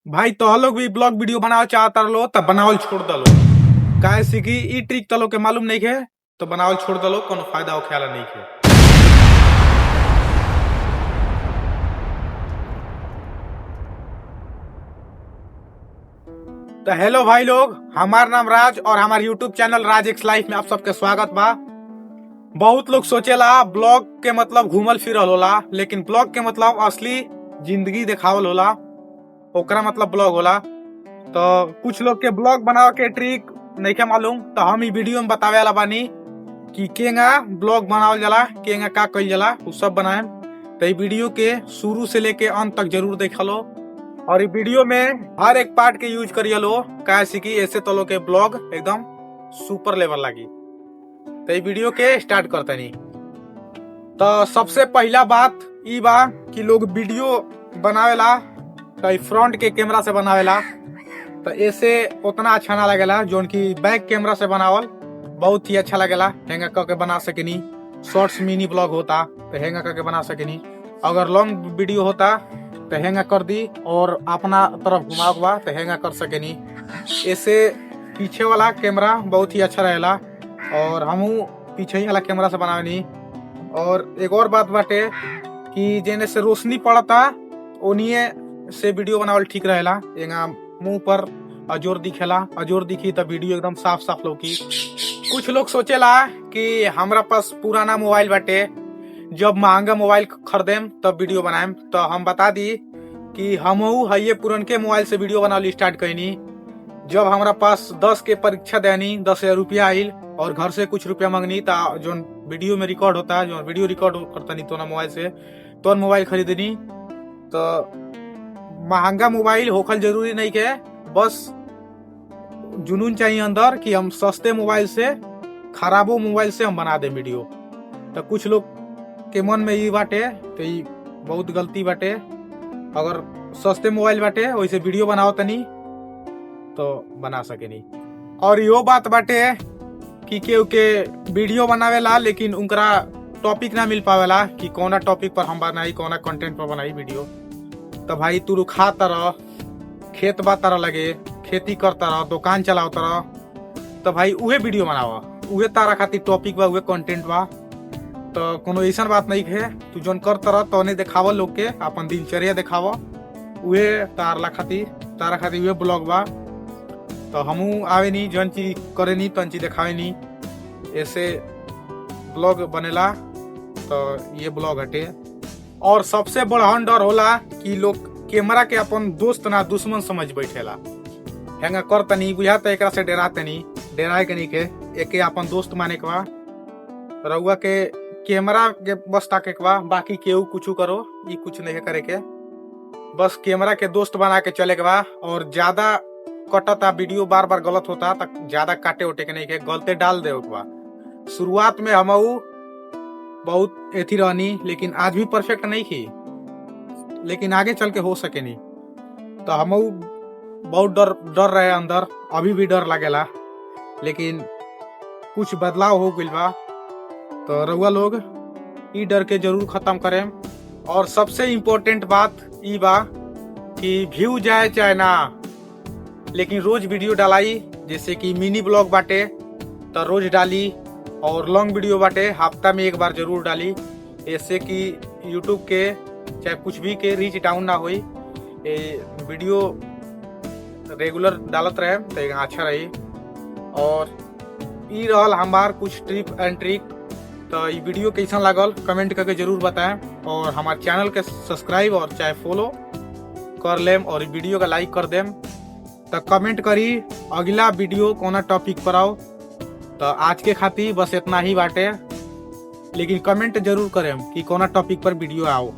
भाई तो लोग भी ब्लॉग वीडियो बनावे चाहता लो तब बनावल छोड़ दलो। काहे से कि ई ट्रिक तलो के मालूम नहीं है तो बनावल छोड़ दलो, कोनो फायदा हो ख्याल नहीं है। तो हेलो भाई लोग, हमार नाम राज और हमारे यूट्यूब चैनल राज एक्स लाइफ में आप सबके स्वागत बा। बहुत लोग सोचेला ब्लॉग के मतलब घूमल फिरल होला, लेकिन ब्लॉग के मतलब असली जिंदगी दिखावल होला, ओकरा मतलब ब्लॉग होला। तो कुछ लोग के ब्लॉग बनावे के ट्रिक नहीं के मालूम, तो हम ई वीडियो में बतावे वाला बानी कि केंगा ब्लॉग बनावल जाला, केंगा का कइल जाला, उ सब बनाए। तो ई वीडियो के शुरू से लेके अंत तक जरूर देख लो और ई वीडियो में हर एक पार्ट के यूज करिए लो, काहे कि ऐसे तो लोग के ब्लॉग एकदम सुपर लेवल लागी। तो ई वीडियो के स्टार्ट करते नहीं। तो सबसे पहला बात ई बा कि लोग वीडियो बनावेला तो फ्रंट के कैमरा से बनावेला, तो ऐसे उतना अच्छा ना लगेला। जोन की बैक कैमरा से बनावल बहुत ही अच्छा लगेला। हैंगा करके बना सकेनी, शॉर्ट्स मिनी ब्लॉग होता तो हैंगा करके बना सकेनी। अगर लॉन्ग वीडियो होता तो हैंगा कर दी और अपना तरफ घुमावा तो हैंगा कर सकेनी। ऐसे पीछे वाला कैमरा बहुत ही अच्छा रहेला और हमू पीछे ही वाला कैमरा से बनावेनी। और एक और बात बाटे कि जेने से रोशनी पड़ता ओनिए से वीडियो बनावल ठीक रहेला। एंगा मुंह पर अजोर दिखेला, अजोर दिखी तो वीडियो एकदम साफ साफ लौकी। कुछ लोग सोचेला कि हमरा पास पुराना मोबाइल बाटे, जब महंगा मोबाइल खरीदेम तब वीडियो बनाएम। तो हम बता दी कि हमहू हइये पुरनके मोबाइल से वीडियो बनावल स्टार्ट कईनी। जब हमरा पास 10 के परीक्षा देनी, 10,000 रुपया आइल और घर से कुछ रुपया मांगनी, तो जो वीडियो में रिकॉर्ड होता है, जो वीडियो रिकॉर्ड करता नहीं तो ना मोबाइल से, तो मोबाइल खरीदनी। तो महंगा मोबाइल होखल जरूरी नहीं के, बस जुनून चाहिए अंदर कि हम सस्ते मोबाइल से, खराबो मोबाइल से हम बना दे वीडियो। तो कुछ लोग के मन में ये बाटे तो ये बहुत गलती बाटे। अगर सस्ते मोबाइल बाटे वैसे वीडियो बनाओ तनी तो बना सके नहीं। और यो बात बाटे कि केहू के वीडियो बनावेला लेकिन उनका टॉपिक ना मिल पावेला कि कौना टॉपिक पर हम बनाई, कौना कंटेंट पर बनाई वीडियो। तो भाई तू रुखा तरह खेत बा तरह लगे, खेती करता रह, दुकान चलावता रह, तो भाई उहे वीडियो बनावा, उहे तारा खातिर टॉपिक बा, उहे कंटेंट बा। तो कोनो ऐसा बात नहीं है, तू जोन करता रह तो नहीं दिखावा लोग के, अपन दिनचर्या दिखावा, उहे तारा खातिर उहे ब्लॉग बा। तो हमू आवे नहीं, जौन चीज करे नहीं तौन चीज दिखावे नहीं, ऐसे ब्लॉग बनेला। तो ये ब्लॉग हटे। और सबसे बड़ा डर होला कि लोग कैमरा के अपन दोस्त ना दुश्मन समझ बैठेला। हैंगा करता नहीं बुझाता एकरा से डराते नहीं, डराए के नहीं के, एके अपन दोस्त माने के बा। रउआ के कैमरा के बस ताके के बा, बाकी केहू कुछ करो ये कुछ नहीं करे के, बस कैमरा के दोस्त बना के चले के बा। और ज्यादा कटता वीडियो, बार बार गलत होता तक ज्यादा काटे उटे के नहीं के, गलते डाल दे के बा। शुरुआत में हमहू बहुत एथी रहनी, लेकिन आज भी परफेक्ट नहीं की, लेकिन आगे चल के हो सके नहीं। तो हमहू बहुत डर रहे अंदर, अभी भी डर लगेला, लेकिन कुछ बदलाव हो गइल बा। तो रउआ लोग ई डर के जरूर खत्म करें। और सबसे इम्पोर्टेंट बात ई बा कि व्यू जाए चाहे ना, लेकिन रोज वीडियो डालाई। जैसे कि मिनी ब्लॉग बाटे तो रोज डाली, और लॉन्ग वीडियो बाटे हफ्ता में एक बार जरूर डाली, ऐसे कि यूट्यूब के चाहे कुछ भी के रीच डाउन ना होई। वीडियो रेगुलर डालत रहे तो अच्छा रही। और ई रहल हमार कुछ टिप एंड ट्रिक। तो ये वीडियो कैसा लागल कमेंट करके जरूर बताएं, और हमारे चैनल के सब्सक्राइब और चाहे फॉलो कर लेम, और वीडियो का लाइक कर देम। तो कमेंट करी अगला वीडियो कोना टॉपिक पर आओ। तो आज के खातिर बस इतना ही बाटे, लेकिन कमेंट जरूर करें कि कोना टॉपिक पर वीडियो आओ।